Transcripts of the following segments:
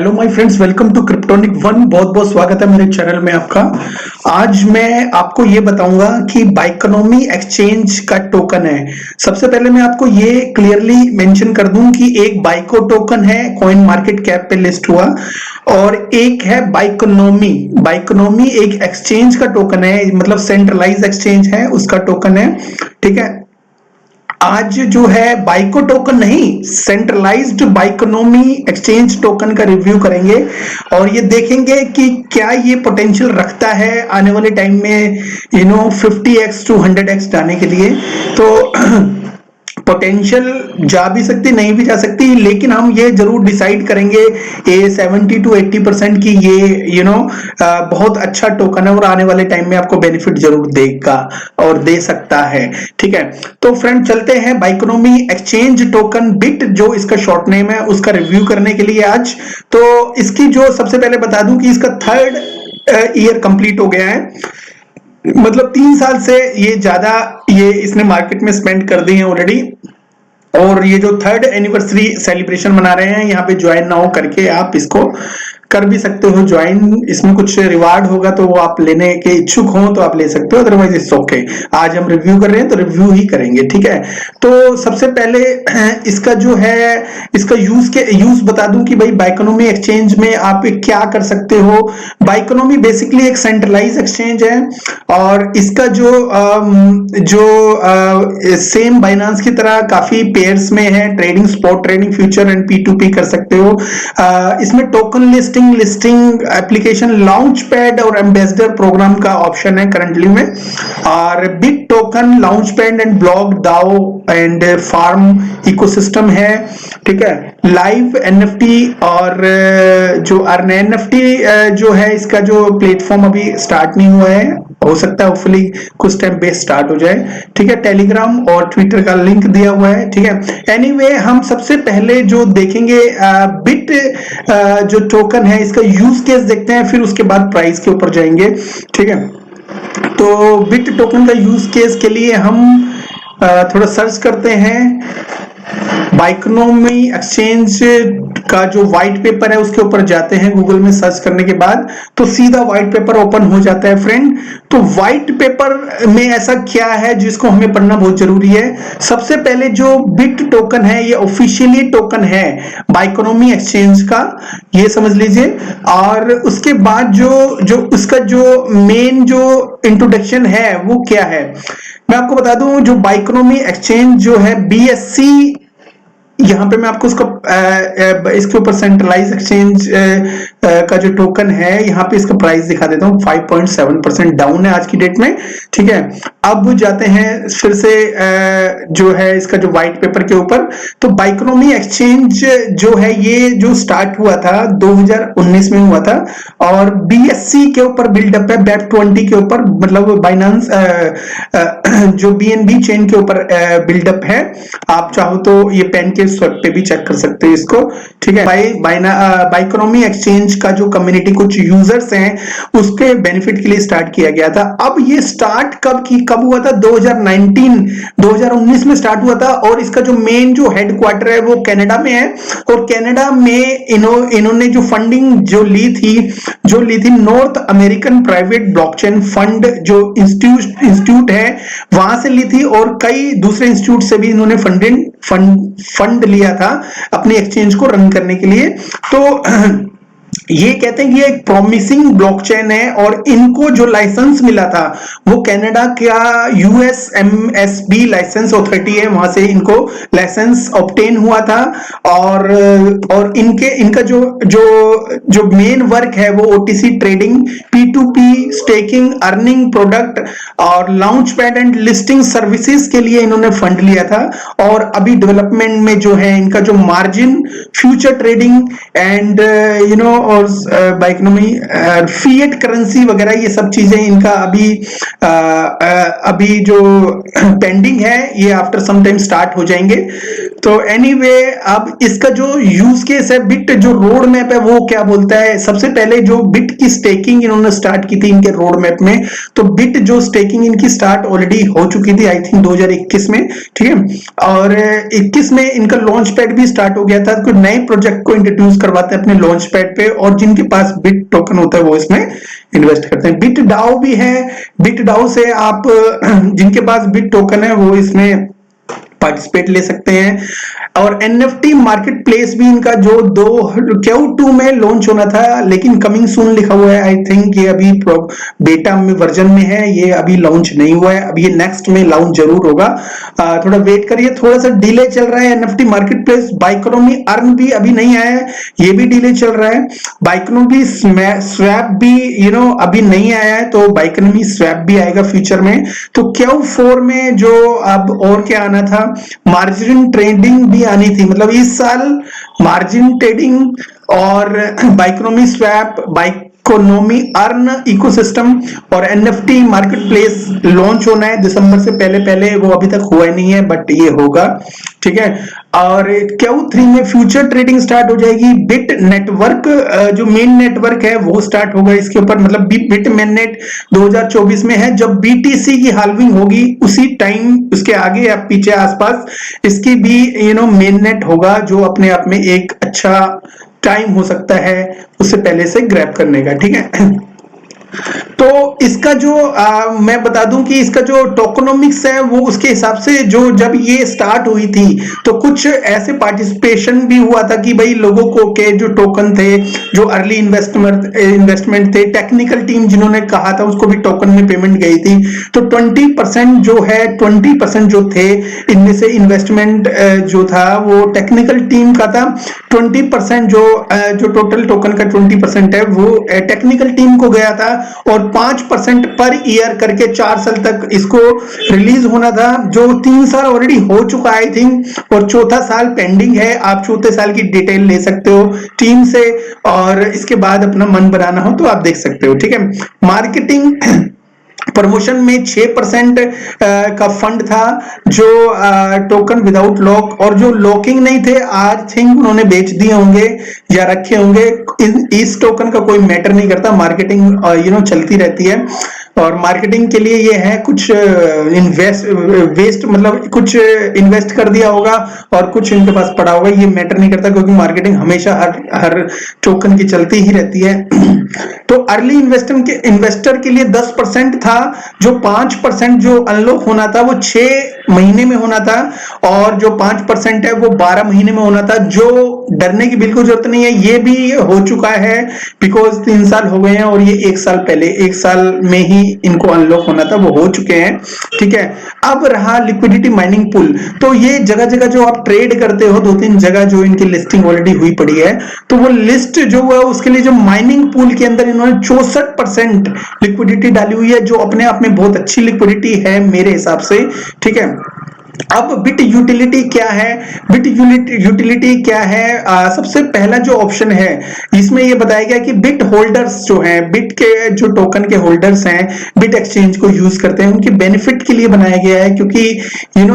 Hello my friends, welcome to Cryptonic one. बहुत बहुत स्वागत है मेरे चैनल में आपका। आज मैं आपको ये बताऊंगा कि बाइकोनॉमी एक्सचेंज का टोकन है। सबसे पहले मैं आपको ये क्लियरली मेंशन कर दूं कि एक बाइको टोकन है, कॉइन मार्केट कैप पे लिस्ट हुआ, और एक है बाइकोनॉमी। बाइकोनॉमी एक एक्सचेंज का टोकन है, मतलब सेंट्रलाइज एक्सचेंज है, उसका टोकन है। ठीक है, आज जो है बाइको टोकन नहीं, सेंट्रलाइज्ड बाइकोनॉमी एक्सचेंज टोकन का रिव्यू करेंगे और ये देखेंगे कि क्या ये पोटेंशियल रखता है आने वाले टाइम में 50x to 100x जाने के लिए। तो पोटेंशियल जा भी सकती, नहीं भी जा सकती, लेकिन हम ये जरूर डिसाइड करेंगे 70 to 80% की ये बहुत अच्छा टोकन है और आने वाले टाइम में आपको बेनिफिट जरूर देगा और दे सकता है। ठीक है, तो फ्रेंड चलते हैं बाइकोनॉमी एक्सचेंज टोकन बिट, जो इसका शॉर्ट नेम है, उसका रिव्यू करने के लिए आज। तो इसकी जो सबसे पहले बता दूं कि इसका 3rd ईयर कंप्लीट हो गया है, मतलब 3 साल से ये ज्यादा ये इसने मार्केट में स्पेंड कर दी है ऑलरेडी, और ये जो 3rd एनिवर्सरी सेलिब्रेशन मना रहे हैं। यहाँ पे ज्वाइन नाउ करके आप इसको कर भी सकते हो ज्वाइन, इसमें कुछ रिवार्ड होगा तो वो आप लेने के इच्छुक हो तो आप ले सकते हो, अदरवाइज इट्स ओके। आज हम रिव्यू कर रहे हैं तो रिव्यू ही करेंगे। ठीक है, तो सबसे पहले इसका जो है इसका यूज बता दूं कि भाई बाइकोनॉमी एक्सचेंज में आप क्या कर सकते हो। बाइकोनॉमी बेसिकली एक सेंट्रलाइज एक्सचेंज है और इसका जो सेम बाइनांस की तरह काफी पेयर्स में है, trading, spot trading, future and P2P कर सकते हो। इसमें token listing application, launch pad और एम्बेसडर प्रोग्राम का ऑप्शन है करंटली में, और bit token, launch pad and block, दाओ एंड फार्म इकोसिस्टम है। ठीक है, लाइव NFT और जो अर्न NFT जो है, इसका जो प्लेटफॉर्म अभी स्टार्ट नहीं हुआ है, हो सकता है होपफुली कुछ टाइम बेस स्टार्ट हो जाए। ठीक है, टेलीग्राम और ट्विटर का लिंक दिया हुआ है। ठीक है, एनीवे हम सबसे पहले जो देखेंगे बिट जो टोकन है, इसका यूज केस देखते हैं, फिर उसके बाद प्राइस के ऊपर जाएंगे। ठीक है, तो बिट टोकन का यूज केस के लिए हम थोड़ा सर्च करते हैं। बाइकोनॉमी एक्सचेंज का जो व्हाइट पेपर है उसके ऊपर जाते हैं, गूगल में सर्च करने के बाद तो सीधा व्हाइट पेपर ओपन हो जाता है फ्रेंड। तो व्हाइट पेपर में ऐसा क्या है जिसको हमें पढ़ना बहुत जरूरी है। सबसे पहले जो बिट टोकन है ये ऑफिशियली टोकन है बाइकोनॉमी एक्सचेंज का, ये समझ लीजिए। और उसके बाद जो उसका जो मेन जो इंट्रोडक्शन है वो क्या है, मैं आपको बता दूं। जो बाइकोनॉमी एक्सचेंज जो है BSC, यहाँ पे मैं आपको इसके ऊपर सेंट्रलाइज एक्सचेंज का जो टोकन है, यहाँ पे इसका प्राइस दिखा देता हूँ। 5.7% डाउन है आज की डेट में। ठीक है, अब जाते हैं फिर से जो है इसका जो व्हाइट पेपर के ऊपर। तो बाइकोनॉमी एक्सचेंज जो है ये जो स्टार्ट हुआ था 2019 में हुआ था, और BSC के ऊपर बिल्डअप है, BEP20 के ऊपर, मतलब बाइनांस जो BNB चेन के ऊपर बिल्डअप है। आप चाहो तो ये पेन के स्वेप पे भी चेक कर सकते हैं इसको। ठीक है, बाइकोनॉमी एक्सचेंज का जो कम्युनिटी, कुछ यूजर्स हैं, उसके बेनिफिट के लिए स्टार्ट किया गया था। अब ये स्टार्ट कब हुआ था? 2019 में स्टार्ट हुआ था, और इसका जो मेन जो हेडक्वार्टर है वो कनाडा में है। और कनाडा में इन्होंने जो फंडिंग जो ली थी north American private blockchain fund जो इंस्टीट्यूट है वहां से ली थी, और कई दूसरे इंस्टीट्यूट से भी इन्होंने फंड लिया था अपनी एक्सचेंज को रन करने के लिए। तो ये कहते हैं कि ये एक प्रॉमिसिंग ब्लॉकचेन है, और इनको जो लाइसेंस मिला था वो कनाडा का USMSB लाइसेंस अथॉरिटी है, वहां से इनको लाइसेंस ऑब्टेन हुआ था। और इनका जो मेन वर्क है वो OTC trading, P2P staking, earning product और launch pad and listing services के लिए इन्होंने फंड लिया था। और अभी डेवलपमेंट में जो है इनका जो margin, future trading and course Biconomy fiat currency वगैरह ये सब चीजें इनका अभी जो पेंडिंग है ये आफ्टर सम टाइम स्टार्ट हो जाएंगे। तो एनीवे अब इसका जो यूज केस है, बिट जो रोड मैप है वो क्या बोलता है। सबसे पहले जो बिट की स्टेकिंग इन्होंने स्टार्ट की थी इनके रोड मैप में, तो बिट जो स्टेकिंग इनकी स्टार्ट ऑलरेडी हो चुकी थी आई थिंक 2021 में, ठीक है। और 21 में इनका लॉन्च पैड भी स्टार्ट हो गया था। कुछ नए प्रोजेक्ट को इंट्रोड्यूस करवाते हैं अपने लॉन्च पैड पे, और जिनके पास बिट टोकन होता है वो इसमें इन्वेस्ट करते हैं। बिट डाओ भी है, बिट डाओ से आप जिनके पास बिट टोकन है वो इसमें पार्टिसिपेट ले सकते हैं। और एनएफटी मार्केट प्लेस भी इनका जो Q2 में लॉन्च होना था, लेकिन कमिंग सून लिखा हुआ है। आई थिंक ये अभी बेटा में वर्जन में है, ये अभी लॉन्च नहीं हुआ है। अब ये नेक्स्ट में लॉन्च जरूर होगा, थोड़ा वेट करिए, थोड़ा सा डिले चल रहा है। एनएफटी मार्केट प्लेस बाइकोनॉमी अर्न भी अभी नहीं आया है, ये भी डिले चल रहा है। बाइकोनॉमी स्वैप भी अभी नहीं आया है, तो बाइकोनॉमी स्वैप भी आएगा फ्यूचर में। तो Q4 में जो अब और क्या आना था, मार्जिन ट्रेडिंग भी आनी थी। मतलब इस साल मार्जिन ट्रेडिंग और बाइकोनॉमी स्वैप, बाइकोनॉमी अर्न इकोसिस्टम और एनएफटी मार्केट प्लेस लॉन्च होना है दिसंबर से पहले। वो अभी तक हुआ नहीं है बट ये होगा, ठीक है। और Q3 में फ्यूचर ट्रेडिंग स्टार्ट हो जाएगी। बिट नेटवर्क जो मेन नेटवर्क है वो स्टार्ट होगा इसके ऊपर। मतलब बिट मेननेट 2024 में है, जब बीटीसी की हाल्विंग होगी उसी टाइम, उसके आगे या पीछे आसपास इसकी भी मेननेट होगा, जो अपने आप में एक अच्छा टाइम हो सकता है उससे पहले से ग्रैब करने का, ठीक है। तो इसका जो मैं बता दूं कि इसका जो टोकनोमिक्स है वो उसके हिसाब से जो जब ये स्टार्ट हुई थी तो कुछ ऐसे पार्टिसिपेशन भी हुआ था कि भाई लोगों को के जो टोकन थे, जो अर्ली इन्वेस्टमेंट थे, टेक्निकल टीम जिन्होंने कहा था उसको भी टोकन में पेमेंट गई थी। तो 20% जो है 20% जो थे इनमें से इन्वेस्टमेंट जो था वो टेक्निकल टीम का था। 20% जो टोटल टोकन का 20% है वो टेक्निकल टीम को गया था, और 5% पर ईयर करके 4 साल तक इसको रिलीज होना था, जो 3 साल ऑलरेडी हो चुका आई थिंक, और चौथा साल पेंडिंग है। आप चौथे साल की डिटेल ले सकते हो टीम से, और इसके बाद अपना मन बनाना हो तो आप देख सकते हो, ठीक है। मार्केटिंग प्रमोशन में 6% का फंड था, जो टोकन विदाउट लॉक, और जो लॉकिंग नहीं थे आई थिंक उन्होंने बेच दिए होंगे या रखे होंगे। इस टोकन का कोई मैटर नहीं करता, मार्केटिंग चलती रहती है। और मार्केटिंग के लिए ये है कुछ मतलब कुछ इन्वेस्ट कर दिया होगा और कुछ इनके पास पड़ा होगा, ये मैटर नहीं करता, क्योंकि मार्केटिंग हमेशा हर टोकन की चलती ही रहती है। तो अर्ली इन्वेस्टर के लिए 10% था, जो 5% जो अनलॉक होना था वो 6 महीने में होना था, और जो 5% है वो 12 महीने में होना था। जो डरने की बिल्कुल जरूरत नहीं है, ये भी हो चुका है, बिकॉज 3 साल हो गए हैं और ये 1 साल पहले 1 साल में ही इनको अनलॉक होना था, वो हो चुके हैं, ठीक है। अब रहा लिक्विडिटी माइनिंग पूल, तो ये जगह जगह जो आप ट्रेड करते हो 2-3 जगह जो इनकी लिस्टिंग ऑलरेडी हुई पड़ी है, तो वो लिस्ट जो है उसके लिए जो माइनिंग पूल के अंदर इन्होंने 64% लिक्विडिटी डाली हुई है, जो अपने आप में बहुत अच्छी लिक्विडिटी है मेरे हिसाब से, ठीक है। अब बिट यूटिलिटी क्या है, बिट यूटिलिटी क्या है, सबसे पहला जो ऑप्शन है इसमें ये बताया गया कि बिट होल्डर्स जो हैं, बिट के जो टोकन के होल्डर्स हैं, बिट एक्सचेंज को यूज करते हैं, उनके बेनिफिट के लिए बनाया गया है। क्योंकि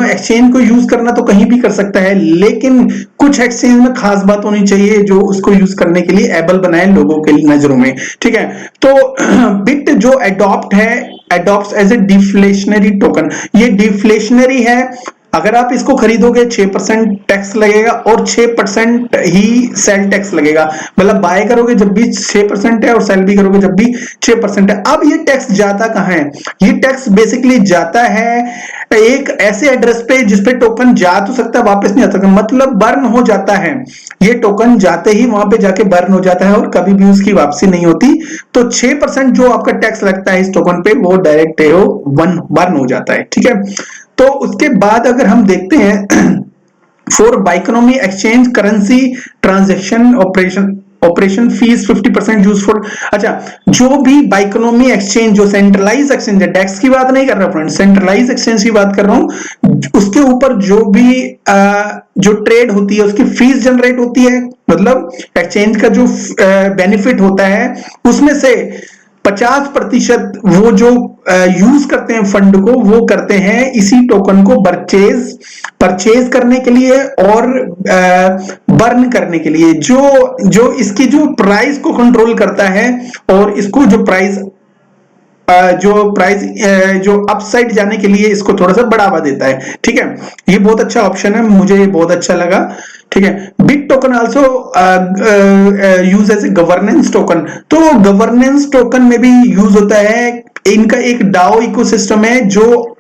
एक्सचेंज को यूज करना तो कहीं भी कर सकता है, लेकिन कुछ एक्सचेंज में खास बात होनी चाहिए जो उसको यूज करने के लिए एबल बनाए लोगों के नजरों में, ठीक है। तो बिट जो adopt as a deflationary token, ये डिफ्लेशनरी है। अगर आप इसको खरीदोगे 6% टैक्स लगेगा और 6% ही सेल टैक्स लगेगा। मतलब बाय करोगे जब भी 6% है और सेल भी करोगे जब भी 6% है। अब ये टैक्स जाता कहां है? ये टैक्स बेसिकली जाता है एक ऐसे एड्रेस पे जिसपे टोकन जा तो सकता है, वापस नहीं आ सकता, मतलब बर्न हो जाता है। ये टोकन जाते ही वहां पे जाके बर्न हो जाता है और कभी भी उसकी वापसी नहीं होती। तो 6% जो आपका टैक्स लगता है इस टोकन पे वो डायरेक्ट बर्न हो जाता है, ठीक है। तो उसके बाद अगर हम देखते हैं for Biconomy exchange currency transaction operation, operation fees 50% use for. अच्छा, जो भी बाइकोनॉमी एक्सचेंज, जो सेंट्रलाइज एक्सचेंज है, डेक्स की बात नहीं कर रहा फ्रेंड, सेंट्रलाइज एक्सचेंज की बात कर रहा हूं, उसके ऊपर जो भी जो ट्रेड होती है उसकी फीस जनरेट होती है, मतलब एक्सचेंज का जो बेनिफिट होता है उसमें से 50% वो जो यूज करते हैं फंड को, वो करते हैं इसी टोकन को परचेज करने के लिए और बर्न करने के लिए। जो जो इसकी जो प्राइस को कंट्रोल करता है और इसको जो प्राइस जो अपसाइड जाने के लिए इसको थोड़ा सा बढ़ावा देता है। ठीक है, ये बहुत अच्छा ऑप्शन है, मुझे ये बहुत अच्छा लगा। ठीक है, bit token also use as a governance token. तो गवर्नेंस टोकन में भी यूज होता है, इनका एक डाओ इकोसिस्टम है जो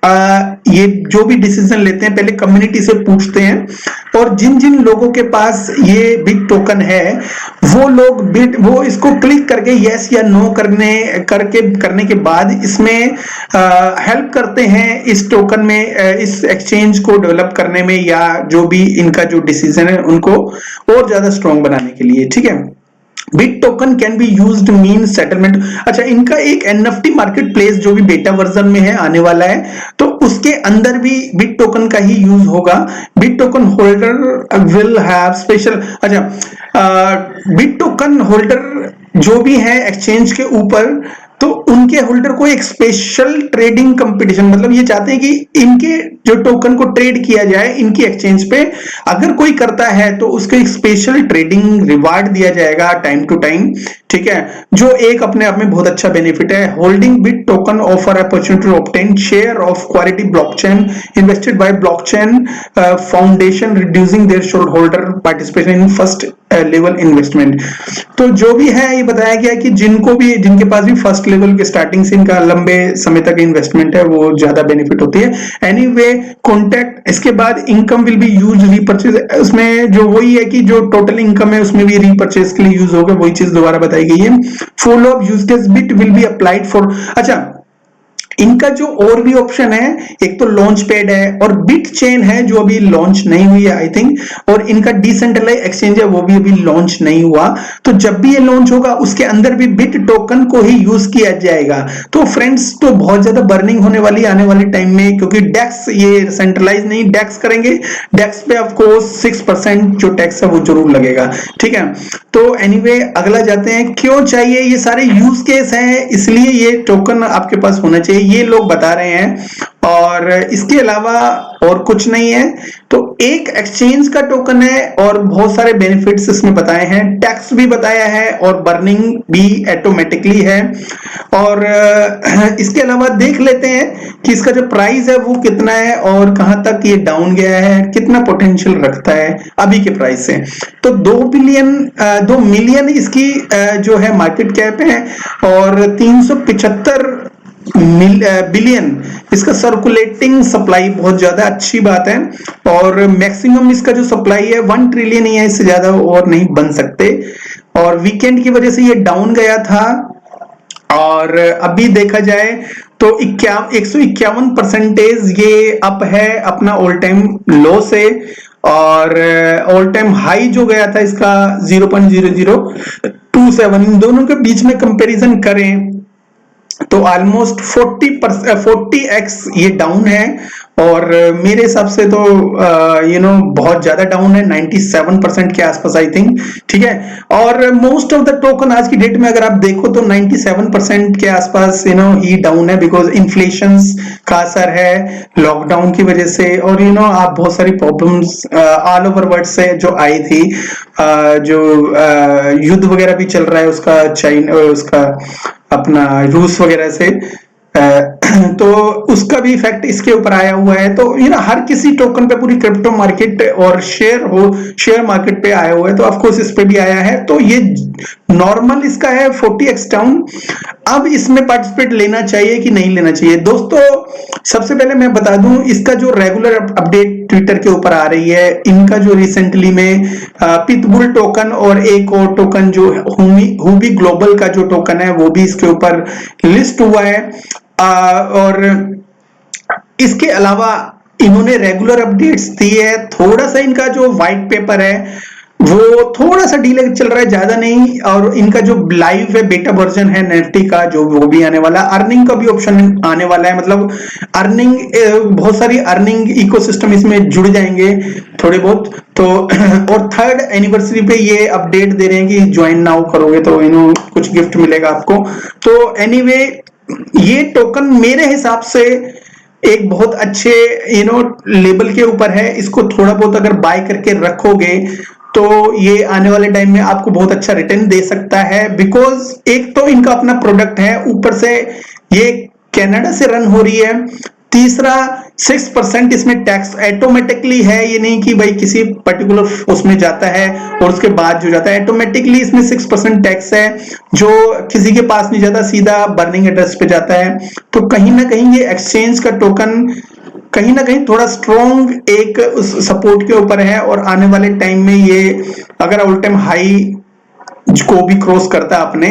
ये जो भी डिसीजन लेते हैं पहले कम्युनिटी से पूछते हैं, और जिन जिन लोगों के पास ये बिट टोकन है वो लोग वो इसको क्लिक करके यस या नो करने के बाद इसमें हेल्प करते हैं इस टोकन में, इस एक्सचेंज को डेवलप करने में, या जो भी इनका जो डिसीजन है उनको और ज्यादा स्ट्रॉन्ग बनाने के लिए। ठीक है, bit token can be used mean settlement. अच्छा, इनका एक एनएफटी मार्केट प्लेस जो भी बेटा वर्जन में है आने वाला है, तो उसके अंदर भी बिट टोकन का ही यूज होगा। Bit token holder will have special. अच्छा, बिट टोकन होल्डर जो भी है एक्सचेंज के ऊपर, तो उनके होल्डर को एक स्पेशल ट्रेडिंग कंपटीशन, मतलब ये चाहते हैं कि इनके जो टोकन को ट्रेड किया जाए इनकी एक्सचेंज पे, अगर कोई करता है तो उसको एक स्पेशल ट्रेडिंग रिवार्ड दिया जाएगा टाइम टू टाइम। ठीक है, जो एक अपने आप में बहुत अच्छा बेनिफिट है। Holding bit token offer opportunity to obtain share of quality blockchain invested by blockchain foundation, reducing their share holder participation in first level investment. तो जो भी है ये बताया गया कि जिनके पास भी फर्स्ट लेवल के स्टार्टिंग से इनका लंबे समय तक इन्वेस्टमेंट है वो ज्यादा बेनिफिट होती है। एनीवे कॉन्टेक्ट, इसके बाद income will be use repurchase, उसमें जो वही है कि जो टोटल इनकम है उसमें भी रीपरचेज के लिए यूज होगा, वही चीज दोबारा बताई गई है। Follow up use case bit will be applied for. अच्छा, इनका जो और भी ऑप्शन है, एक तो लॉन्च पैड है और बिट चेन है जो अभी लॉन्च नहीं हुई है आई थिंक, और इनका डिसेंट्रलाइज एक्सचेंज है वो भी अभी लॉन्च नहीं हुआ। तो जब भी ये लॉन्च होगा उसके अंदर भी बिट टोकन को ही यूज किया जाएगा। तो फ्रेंड्स, तो बहुत ज्यादा बर्निंग होने वाली आने वाले टाइम में, क्योंकि डेक्स ये सेंट्रलाइज नहीं, डेक्स करेंगे, डेक्स पे ऑफकोर्स 6% जो टैक्स है वो जरूर लगेगा। ठीक है, तो एनीवे अगला जाते हैं, क्यों चाहिए, ये सारे यूज केस हैं इसलिए ये टोकन आपके पास होना चाहिए, ये लोग बता रहे हैं, और इसके अलावा और कुछ नहीं है। तो एक एक्सचेंज का टोकन है और बहुत सारे बेनिफिट्स इसमें बताए हैं, टैक्स भी बताया है और बर्निंग भी ऑटोमेटिकली है। और इसके अलावा देख लेते हैं कि इसका जो प्राइस है वो कितना है और कहां तक ये डाउन गया है, कितना पोटेंशियल रखता है अभी के प्राइस से। तो 2 मिलियन इसकी जो है मार्केट कैप है, और 375 बिलियन इसका सर्कुलेटिंग सप्लाई, बहुत ज्यादा अच्छी बात है। और मैक्सिमम इसका जो सप्लाई है 1 ट्रिलियन ही है, इससे ज्यादा और नहीं बन सकते। और वीकेंड की वजह से ये डाउन गया था, और अभी देखा जाए तो 151% ये अप है अपना ऑल टाइम लो से, और ऑल टाइम हाई जो गया था इसका 0.0027, इन दोनों के बीच में कंपैरिजन करें तो ऑलमोस्ट 40x ये डाउन है। और मेरे हिसाब से तो बहुत ज्यादा डाउन है, 97% के आसपास आई थिंक। ठीक है, और मोस्ट ऑफ द टोकन आज की डेट में अगर आप देखो तो 97% के आसपास ही डाउन है, बिकॉज इन्फ्लेशन का असर है लॉकडाउन की वजह से, और आप बहुत सारी प्रॉब्लम्स ऑल ओवर वर्ल्ड से जो आई थी, जो युद्ध वगैरह भी चल रहा है उसका, चाइना उसका अपना रूस वगैरह से, तो उसका भी इफेक्ट इसके ऊपर आया हुआ है। तो हर किसी टोकन पे, पूरी क्रिप्टो मार्केट और शेयर मार्केट पे आया हुआ है, तो ऑफ कोर्स इस पे भी आया है। तो ये नॉर्मल इसका है 40x डाउन। अब इसमें पार्टिसिपेट लेना चाहिए कि नहीं लेना चाहिए दोस्तों? सबसे पहले मैं बता दूं, इसका जो रेगुलर अपडेट ट्विटर के ऊपर आ रही है, इनका जो रिसेंटली में पिटबुल टोकन और एक और टोकन जो हुबी ग्लोबल का जो टोकन है वो भी इसके ऊपर लिस्ट हुआ है। और इसके अलावा इन्होंने रेगुलर अपडेट्स दी है। थोड़ा सा इनका जो व्हाइट पेपर है वो थोड़ा सा डीले चल रहा है, ज्यादा नहीं। और इनका जो लाइव है बेटा वर्जन है निफ्टी का, जो वो भी आने वाला, अर्निंग का भी ऑप्शन आने वाला है। मतलब अर्निंग, बहुत सारी अर्निंग इकोसिस्टम इसमें जुड़ जाएंगे थोड़े बहुत। तो और 3rd एनिवर्सरी पे ये अपडेट दे रहे हैं कि ज्वाइन नाउ करोगे तो कुछ गिफ्ट मिलेगा आपको। तो एनीवे, ये टोकन मेरे हिसाब से एक बहुत अच्छे लेवल के ऊपर है। इसको थोड़ा बहुत अगर बाय करके रखोगे तो ये आने वाले टाइम में आपको बहुत अच्छा रिटर्न दे सकता है। बिकॉज एक तो इनका अपना प्रोडक्ट है, ऊपर से ये कनाडा से रन हो रही है। तीसरा, 6% इसमें टैक्स ऑटोमेटिकली है। ये नहीं कि भाई किसी पर्टिकुलर उसमें जाता है और उसके बाद जो जाता है, ऑटोमेटिकली इसमें 6% टैक्स है, जो किसी के पास नहीं जाता, सीधा बर्निंग एड्रेस पे जाता है। तो कहीं ना कहीं ये एक्सचेंज का टोकन कहीं ना कहीं थोड़ा स्ट्रॉन्ग एक सपोर्ट के ऊपर है। और आने वाले टाइम में ये अगर ऑल टाइम हाई को भी क्रॉस करता है अपने,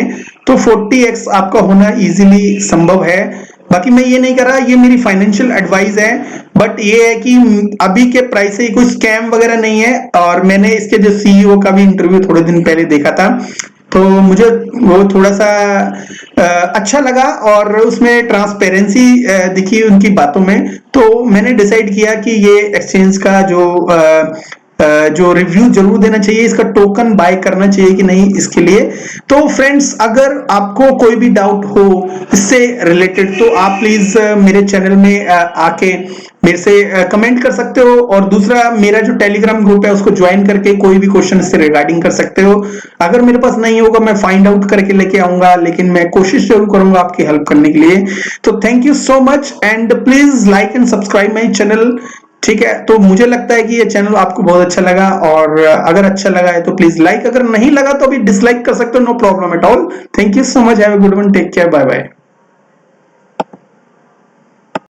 तो 40x आपका होना इजीली संभव है। बाकी मैं ये नहीं कर रहा, ये मेरी फाइनेंशियल एडवाइस है। बट ये है कि अभी के प्राइस से कोई स्कैम वगैरह नहीं है। और मैंने इसके जो सीईओ का भी इंटरव्यू थोड़े दिन पहले देखा था, तो मुझे वो थोड़ा सा अच्छा लगा और उसमें ट्रांसपेरेंसी दिखी उनकी बातों में। तो मैंने डिसाइड किया कि ये एक्सचेंज का जो रिव्यू जरूर देना चाहिए, इसका टोकन बाय करना चाहिए कि नहीं, इसके लिए। तो फ्रेंड्स, अगर आपको कोई भी डाउट हो इससे रिलेटेड, तो आप प्लीज मेरे चैनल में आके मेरे से कमेंट कर सकते हो। और दूसरा, मेरा जो टेलीग्राम ग्रुप है उसको ज्वाइन करके कोई भी क्वेश्चन इससे रिगार्डिंग कर सकते हो। अगर मेरे पास नहीं होगा, मैं फाइंड आउट करके लेके आऊंगा, लेकिन मैं कोशिश जरूर करूंगा आपकी हेल्प करने के लिए। तो thank you so much and please like and subscribe my channel. ठीक है, तो मुझे लगता है कि ये चैनल आपको बहुत अच्छा लगा, और अगर अच्छा लगा है तो प्लीज लाइक, अगर नहीं लगा तो अभी डिसलाइक कर सकते हो, no problem at all. Thank you so much, have a good one, take care, bye bye.